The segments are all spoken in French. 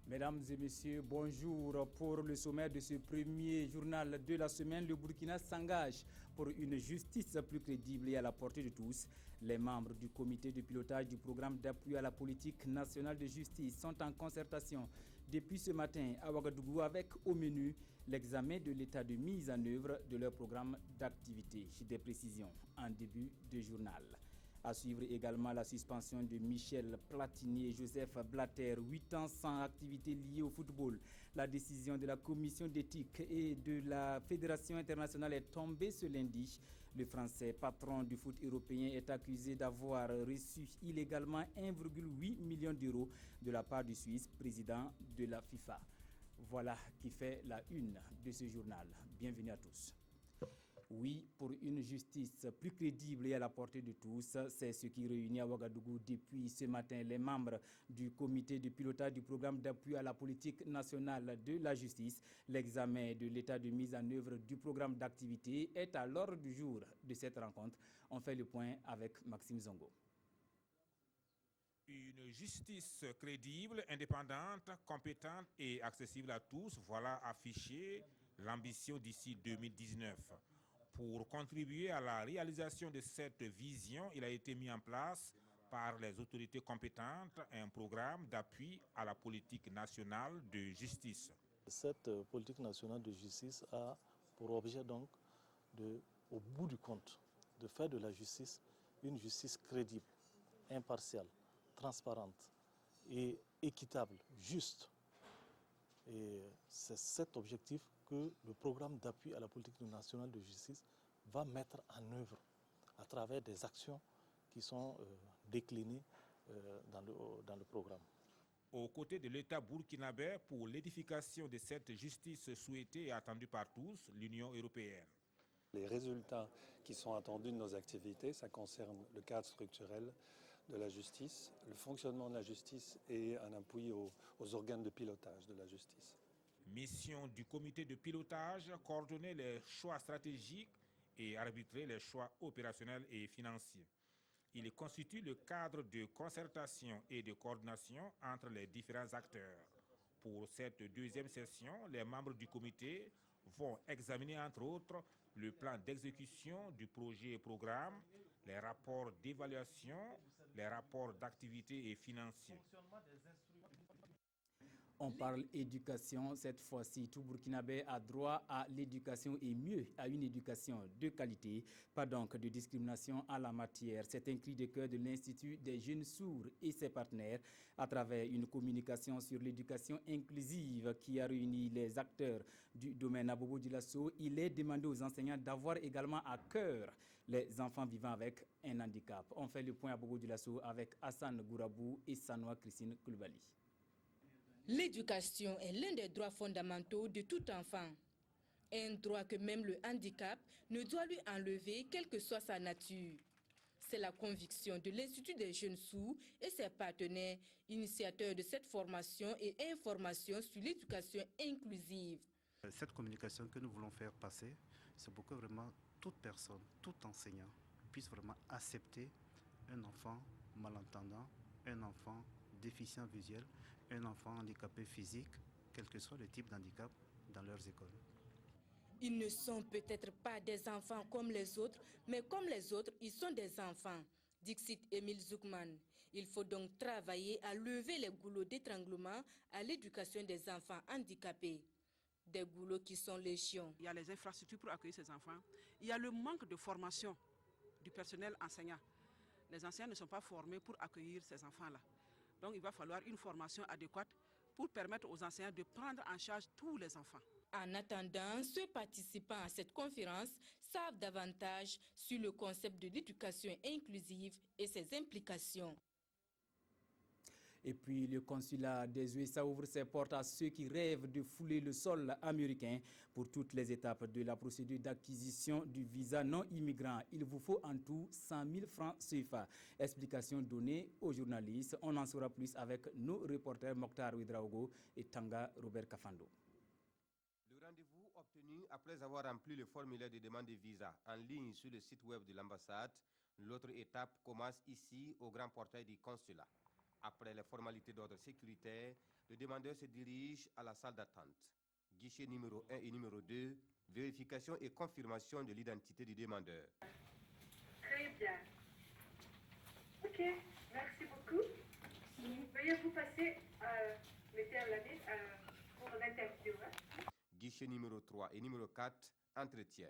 Mesdames et messieurs, bonjour. Pour le sommaire de ce premier journal de la semaine, le Burkina s'engage pour une justice plus crédible et à la portée de tous. Les membres du comité de pilotage du programme d'appui à la politique nationale de justice sont en concertation depuis ce matin à Ouagadougou avec au menu l'examen de l'état de mise en œuvre de leur programme d'activité. Des précisions en début de journal. À suivre également la suspension de Michel Platini et Joseph Blatter, 8 ans sans activité liée au football. La décision de la commission d'éthique et de la Fédération internationale est tombée ce lundi. Le Français, patron du foot européen, est accusé d'avoir reçu illégalement 1,8 million d'euros de la part du Suisse, président de la FIFA. Voilà qui fait la une de ce journal. Bienvenue à tous. Oui, pour une justice plus crédible et à la portée de tous, c'est ce qui réunit à Ouagadougou depuis ce matin les membres du comité de pilotage du programme d'appui à la politique nationale de la justice. L'examen de l'état de mise en œuvre du programme d'activité est à l'ordre du jour de cette rencontre. On fait le point avec Maxime Zongo. Une justice crédible, indépendante, compétente et accessible à tous, voilà affiché l'ambition d'ici 2019. Pour contribuer à la réalisation de cette vision, il a été mis en place par les autorités compétentes un programme d'appui à la politique nationale de justice. Cette politique nationale de justice a pour objet donc, au bout du compte, de faire de la justice une justice crédible, impartiale, transparente et équitable, juste. Et c'est cet objectif que le programme d'appui à la politique nationale de justice va mettre en œuvre à travers des actions qui sont déclinées dans le programme. Aux côtés de l'État burkinabé pour l'édification de cette justice souhaitée et attendue par tous, l'Union européenne. Les résultats qui sont attendus de nos activités, ça concerne le cadre structurel de la justice, le fonctionnement de la justice et un appui aux organes de pilotage de la justice. Mission du comité de pilotage, coordonner les choix stratégiques et arbitrer les choix opérationnels et financiers. Il constitue le cadre de concertation et de coordination entre les différents acteurs. Pour cette deuxième session, les membres du comité vont examiner entre autres le plan d'exécution du projet et programme, les rapports d'évaluation, les rapports d'activité et financiers. On parle éducation, cette fois-ci, tout Burkinabé a droit à l'éducation et mieux à une éducation de qualité, pas donc de discrimination en la matière. C'est un cri de cœur de l'Institut des jeunes sourds et ses partenaires à travers une communication sur l'éducation inclusive qui a réuni les acteurs du domaine à Bobo Dioulasso. Il est demandé aux enseignants d'avoir également à cœur les enfants vivant avec un handicap. On fait le point à Bobo Dioulasso avec Hassan Gourabou et Sanoa Christine Koulibaly. L'éducation est l'un des droits fondamentaux de tout enfant. Un droit que même le handicap ne doit lui enlever, quelle que soit sa nature. C'est la conviction de l'Institut des jeunes sourds et ses partenaires, initiateurs de cette formation et information sur l'éducation inclusive. Cette communication que nous voulons faire passer, c'est pour que vraiment toute personne, tout enseignant puisse vraiment accepter un enfant malentendant, un enfant déficient visuel, un enfant handicapé physique, quel que soit le type d'handicap dans leurs écoles. Ils ne sont peut-être pas des enfants comme les autres, mais comme les autres, ils sont des enfants. Dixit Émile Zoukman. Il faut donc travailler à lever les goulots d'étranglement à l'éducation des enfants handicapés. Des goulots qui sont légion. Il y a les infrastructures pour accueillir ces enfants. Il y a le manque de formation du personnel enseignant. Les enseignants ne sont pas formés pour accueillir ces enfants-là. Donc il va falloir une formation adéquate pour permettre aux enseignants de prendre en charge tous les enfants. En attendant, ceux participant à cette conférence savent davantage sur le concept de l'éducation inclusive et ses implications. Et puis le consulat des USA ouvre ses portes à ceux qui rêvent de fouler le sol américain pour toutes les étapes de la procédure d'acquisition du visa non immigrant. Il vous faut en tout 100 000 francs CFA. Explication donnée aux journalistes. On en saura plus avec nos reporters Mokhtar Ouedraogo et Tanga Robert Kafando. Le rendez-vous obtenu après avoir rempli le formulaire de demande de visa en ligne sur le site web de l'ambassade. L'autre étape commence ici au grand portail du consulat. Après les formalités d'ordre sécuritaire, le demandeur se dirige à la salle d'attente. Guichet numéro 1 et numéro 2, vérification et confirmation de l'identité du demandeur. Très bien. Ok, merci beaucoup. Veuillez vous passer, mettez à la liste pour l'interview. Guichet numéro 3 et numéro 4, entretien.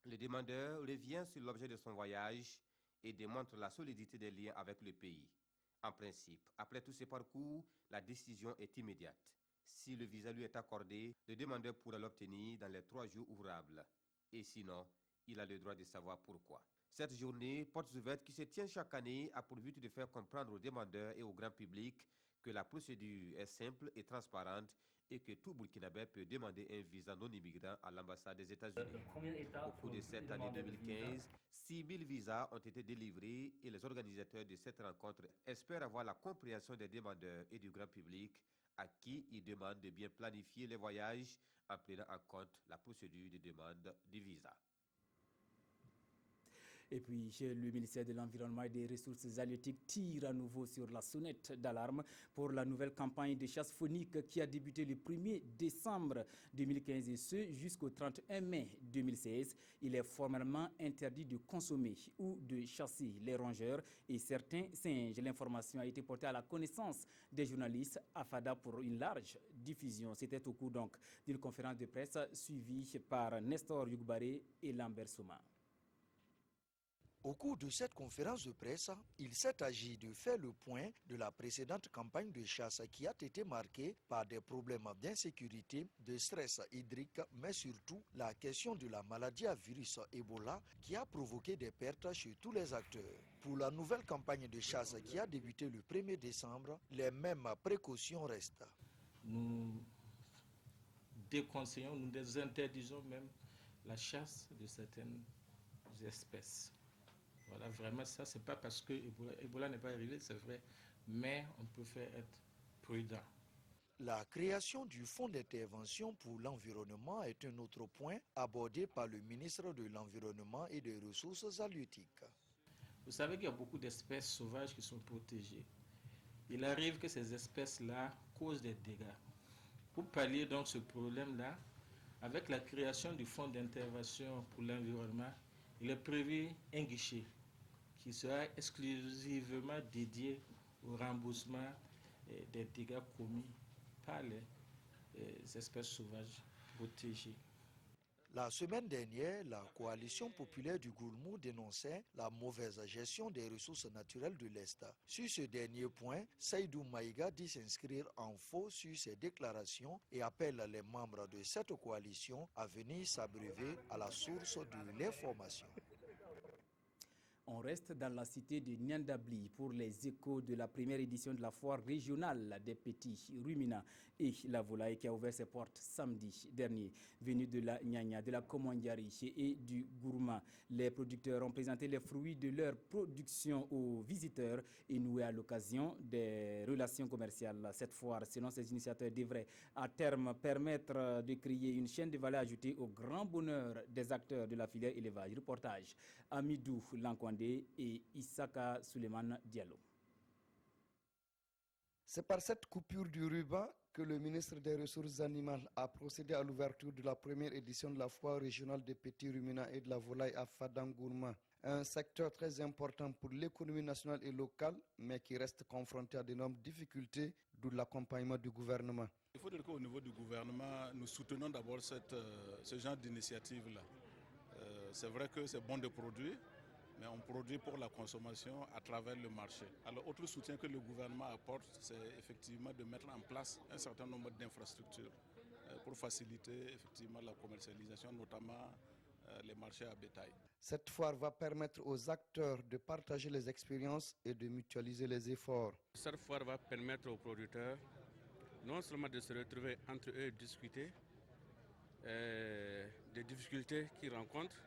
Le demandeur revient sur l'objet de son voyage et démontre la solidité des liens avec le pays. En principe, après tous ces parcours, la décision est immédiate. Si le visa lui est accordé, le demandeur pourra l'obtenir dans les 3 jours ouvrables. Et sinon, il a le droit de savoir pourquoi. Cette journée, portes ouvertes qui se tient chaque année, a pour but de faire comprendre aux demandeurs et au grand public que la procédure est simple et transparente et que tout Burkinabé peut demander un visa non immigrant à l'ambassade des États-Unis. Au cours de cette année 2015, 6 000 visas ont été délivrés et les organisateurs de cette rencontre espèrent avoir la compréhension des demandeurs et du grand public à qui ils demandent de bien planifier les voyages en prenant en compte la procédure de demande du visa. Et puis, le ministère de l'Environnement et des Ressources halieutiques tire à nouveau sur la sonnette d'alarme pour la nouvelle campagne de chasse faunique qui a débuté le 1er décembre 2015 et ce jusqu'au 31 mai 2016. Il est formellement interdit de consommer ou de chasser les rongeurs et certains singes. L'information a été portée à la connaissance des journalistes à Fada pour une large diffusion. C'était au cours donc d'une conférence de presse suivie par Nestor Yougbaré et Lambert Souma. Au cours de cette conférence de presse, il s'est agi de faire le point de la précédente campagne de chasse qui a été marquée par des problèmes d'insécurité, de stress hydrique, mais surtout la question de la maladie à virus Ebola qui a provoqué des pertes chez tous les acteurs. Pour la nouvelle campagne de chasse qui a débuté le 1er décembre, les mêmes précautions restent. Nous déconseillons, nous désinterdisons même la chasse de certaines espèces. Voilà, vraiment, ça, c'est pas parce que Ebola n'est pas arrivé, c'est vrai, mais on peut faire être prudent. La création du Fonds d'intervention pour l'environnement est un autre point abordé par le ministre de l'Environnement et des Ressources halieutiques. Vous savez qu'il y a beaucoup d'espèces sauvages qui sont protégées. Il arrive que ces espèces-là causent des dégâts. Pour pallier donc ce problème-là, avec la création du Fonds d'intervention pour l'environnement, il est prévu un guichet qui sera exclusivement dédié au remboursement des dégâts commis par les espèces sauvages protégées. La semaine dernière, la coalition populaire du Gourmou dénonçait la mauvaise gestion des ressources naturelles de l'Est. Sur ce dernier point, Seydou Maïga dit s'inscrire en faux sur ses déclarations et appelle les membres de cette coalition à venir s'abreuver à la source de l'information. On reste dans la cité de Niandabli pour les échos de la première édition de la foire régionale des petits ruminants et la volaille qui a ouvert ses portes samedi dernier. Venus de la Nyanya, de la Komwandiari et du Gourma, les producteurs ont présenté les fruits de leur production aux visiteurs et noué à l'occasion des relations commerciales. Cette foire, selon ses initiateurs, devrait à terme permettre de créer une chaîne de valeur ajoutée au grand bonheur des acteurs de la filière élevage. Reportage Amidou Lankwande et Issaka Suleiman Diallo. C'est par cette coupure du ruban que le ministre des Ressources animales a procédé à l'ouverture de la première édition de la foire régionale des petits ruminants et de la volaille à Fadangourma. Un secteur très important pour l'économie nationale et locale, mais qui reste confronté à d'énormes difficultés, d'où l'accompagnement du gouvernement. Il faut dire qu'au niveau du gouvernement, nous soutenons d'abord ce genre d'initiative-là. C'est vrai que c'est bon de produire, mais on produit pour la consommation à travers le marché. Alors, autre soutien que le gouvernement apporte, c'est effectivement de mettre en place un certain nombre d'infrastructures pour faciliter effectivement la commercialisation, notamment les marchés à bétail. Cette foire va permettre aux acteurs de partager les expériences et de mutualiser les efforts. Cette foire va permettre aux producteurs non seulement de se retrouver entre eux et discuter des difficultés qu'ils rencontrent,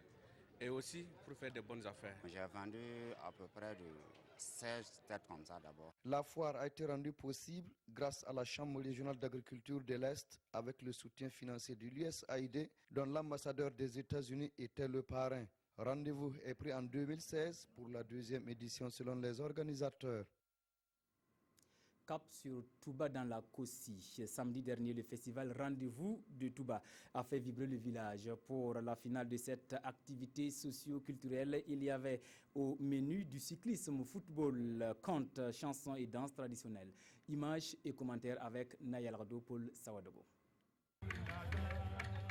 et aussi pour faire de bonnes affaires. J'ai vendu à peu près de 16 têtes comme ça d'abord. La foire a été rendue possible grâce à la Chambre régionale d'agriculture de l'Est avec le soutien financier de l'USAID dont l'ambassadeur des États-Unis était le parrain. Rendez-vous est pris en 2016 pour la deuxième édition selon les organisateurs. cap sur Touba dans la Kossi. Samedi dernier, le festival Rendez-vous de Touba a fait vibrer le village. Pour la finale de cette activité socio-culturelle, il y avait au menu du cyclisme, football, contes, chansons et danses traditionnelles. Images et commentaires avec Nayal Rado, Paul Sawadogo.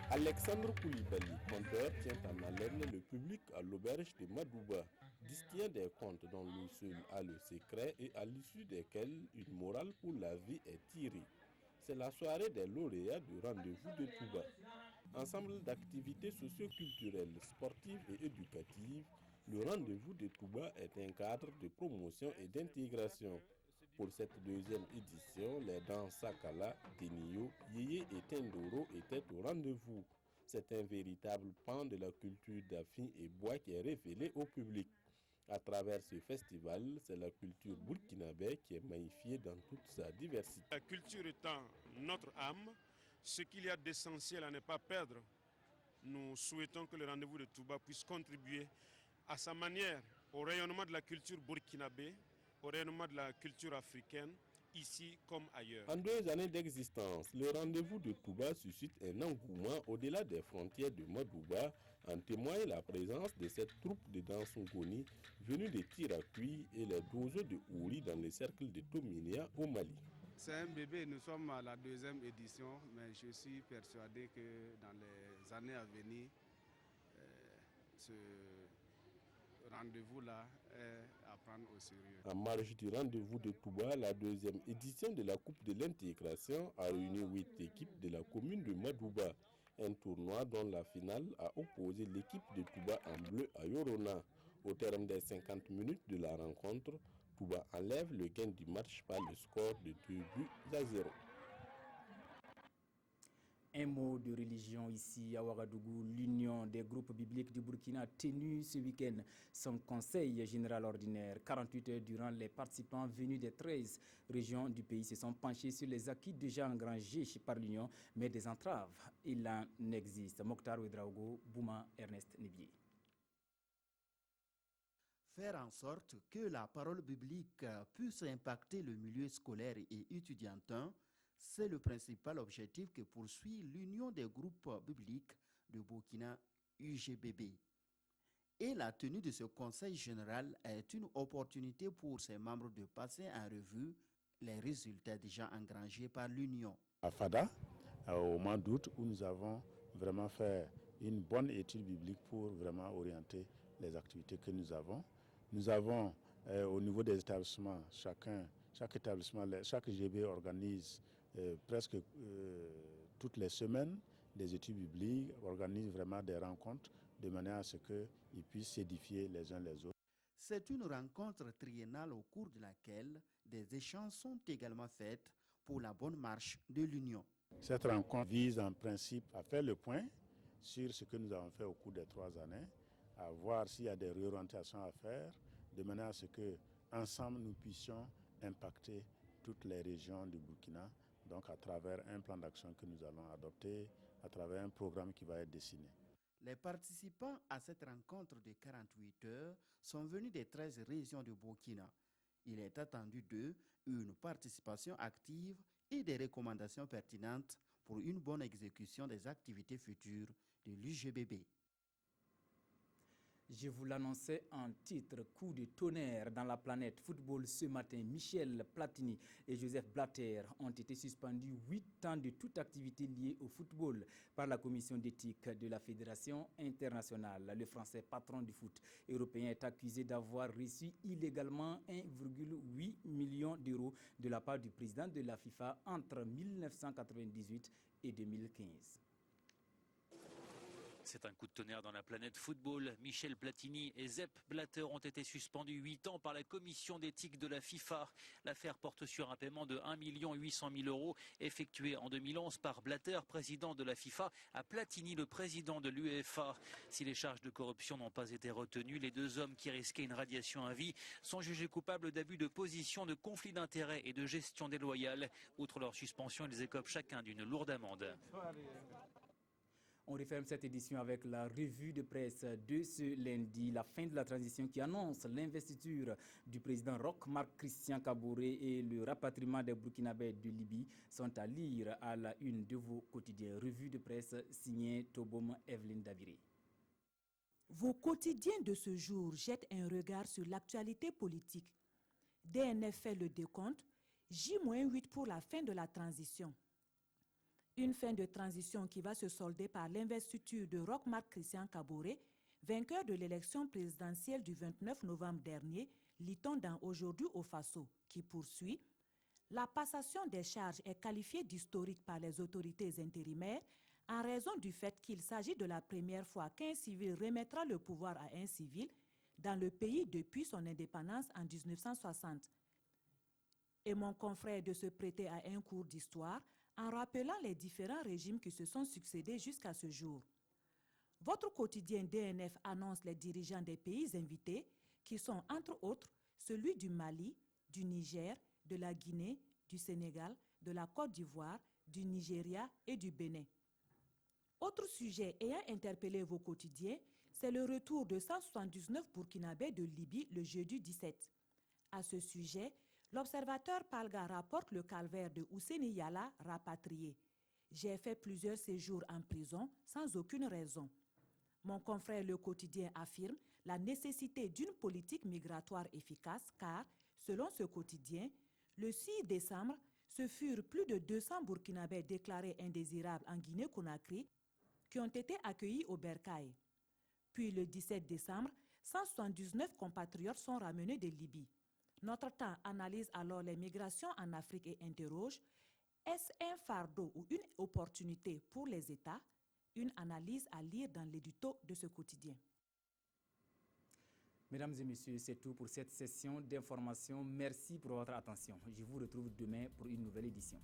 Alexandre Koulibaly, conteur, tient en haleine le public à l'auberge de Madouba, distinguant des contes dont lui seul a le secret et à l'issue desquels une morale pour la vie est tirée. C'est la soirée des lauréats du Rendez-vous de Touba. Ensemble d'activités socio-culturelles, sportives et éducatives, le Rendez-vous de Touba est un cadre de promotion et d'intégration. Pour cette deuxième édition, les danses Sakala, Denio, Yeye et Tendoro étaient au rendez-vous. C'est un véritable pan de la culture d'Afin et Bois qui est révélé au public. À travers ce festival, c'est la culture burkinabé qui est magnifiée dans toute sa diversité. La culture étant notre âme, ce qu'il y a d'essentiel à ne pas perdre, nous souhaitons que le Rendez-vous de Touba puisse contribuer à sa manière au rayonnement de la culture burkinabé, au rayonnement de la culture africaine, ici comme ailleurs. En 2 années d'existence, le Rendez-vous de Touba suscite un engouement au-delà des frontières de Madouba, en témoigne la présence de cette troupe de danse ngoni venue de Tirakui et les dozos de Ouri dans le cercle de Tominia au Mali. C'est un bébé, nous sommes à la 2e édition, mais je suis persuadé que dans les années à venir, ce rendez-vous-là est à prendre au sérieux. En marge du Rendez-vous de Touba, la 2e édition de la Coupe de l'intégration a réuni 8 équipes de la commune de Madouba. Un tournoi dont la finale a opposé l'équipe de Touba en bleu à Yorona. Au terme des 50 minutes de la rencontre, Touba enlève le gain du match par le score de 2-0. Un mot de religion ici à Ouagadougou. L'Union des groupes bibliques du Burkina a tenu ce week-end son conseil général ordinaire. 48 heures durant, les participants venus des 13 régions du pays se sont penchés sur les acquis déjà engrangés par l'Union, mais des entraves, il en existe. Mokhtar Ouedraogo, Bouma, Ernest Nibier. Faire en sorte que la parole biblique puisse impacter le milieu scolaire et étudiantin, c'est le principal objectif que poursuit l'Union des groupes bibliques de Burkina, UGBB. Et la tenue de ce conseil général est une opportunité pour ses membres de passer en revue les résultats déjà engrangés par l'Union. À Fada, au mois d'août, où nous avons vraiment fait une bonne étude biblique pour vraiment orienter les activités que nous avons. Nous avons au niveau des établissements, chaque établissement, chaque GB organise presque toutes les semaines des études bibliques, organise vraiment des rencontres de manière à ce qu'ils puissent s'édifier les uns les autres. C'est une rencontre triennale au cours de laquelle des échanges sont également faits pour la bonne marche de l'Union. Cette rencontre vise en principe à faire le point sur ce que nous avons fait au cours des 3 années, à voir s'il y a des réorientations à faire, de manière à ce que ensemble nous puissions impacter toutes les régions du Burkina, donc à travers un plan d'action que nous allons adopter, à travers un programme qui va être dessiné. Les participants à cette rencontre de 48 heures sont venus des 13 régions du Burkina. Il est attendu d'eux une participation active et des recommandations pertinentes pour une bonne exécution des activités futures de l'UGBB. Je vous l'annonçais en titre, coup de tonnerre dans la planète football ce matin. Michel Platini et Joseph Blatter ont été suspendus 8 ans de toute activité liée au football par la commission d'éthique de la Fédération internationale. Le Français patron du foot européen est accusé d'avoir reçu illégalement 1,8 million d'euros de la part du président de la FIFA entre 1998 et 2015. C'est un coup de tonnerre dans la planète football. Michel Platini et Sepp Blatter ont été suspendus 8 ans par la commission d'éthique de la FIFA. L'affaire porte sur un paiement de 1 800 000 euros effectué en 2011 par Blatter, président de la FIFA, à Platini, le président de l'UEFA. Si les charges de corruption n'ont pas été retenues, les 2 hommes qui risquaient une radiation à vie sont jugés coupables d'abus de position, de conflit d'intérêts et de gestion déloyale. Outre leur suspension, ils écopent chacun d'une lourde amende. On referme cette édition avec la revue de presse de ce lundi, la fin de la transition qui annonce l'investiture du président Roch Marc Christian Kaboré et le rapatriement des Burkinabés de Libye sont à lire à la une de vos quotidiens. Revue de presse signée Tobom Evelyne Daviré. Vos quotidiens de ce jour jettent un regard sur l'actualité politique. DNF fait le décompte, J-8 pour la fin de la transition. Une fin de transition qui va se solder par l'investiture de Roch Marc Christian Kaboré, vainqueur de l'élection présidentielle du 29 novembre dernier, lit-on dans Aujourd'hui au Faso, qui poursuit. La passation des charges est qualifiée d'historique par les autorités intérimaires en raison du fait qu'il s'agit de la première fois qu'un civil remettra le pouvoir à un civil dans le pays depuis son indépendance en 1960. Et mon confrère de se prêter à un cours d'histoire en rappelant les différents régimes qui se sont succédés jusqu'à ce jour. Votre quotidien DNF annonce les dirigeants des pays invités, qui sont entre autres celui du Mali, du Niger, de la Guinée, du Sénégal, de la Côte d'Ivoire, du Nigeria et du Bénin. Autre sujet ayant interpellé vos quotidiens, c'est le retour de 179 Burkinabés de Libye le jeudi 17. À ce sujet, l'observateur Palga rapporte le calvaire de Ousseini Yala rapatrié. J'ai fait plusieurs séjours en prison sans aucune raison. Mon confrère Le Quotidien affirme la nécessité d'une politique migratoire efficace car, selon ce quotidien, le 6 décembre, ce furent plus de 200 Burkinabés déclarés indésirables en Guinée-Conakry qui ont été accueillis au Bercail. Puis le 17 décembre, 179 compatriotes sont ramenés de Libye. Notre temps analyse alors les migrations en Afrique et interroge, est-ce un fardeau ou une opportunité pour les États? Une analyse à lire dans l'édito de ce quotidien. Mesdames et messieurs, c'est tout pour cette session d'information. Merci pour votre attention. Je vous retrouve demain pour une nouvelle édition.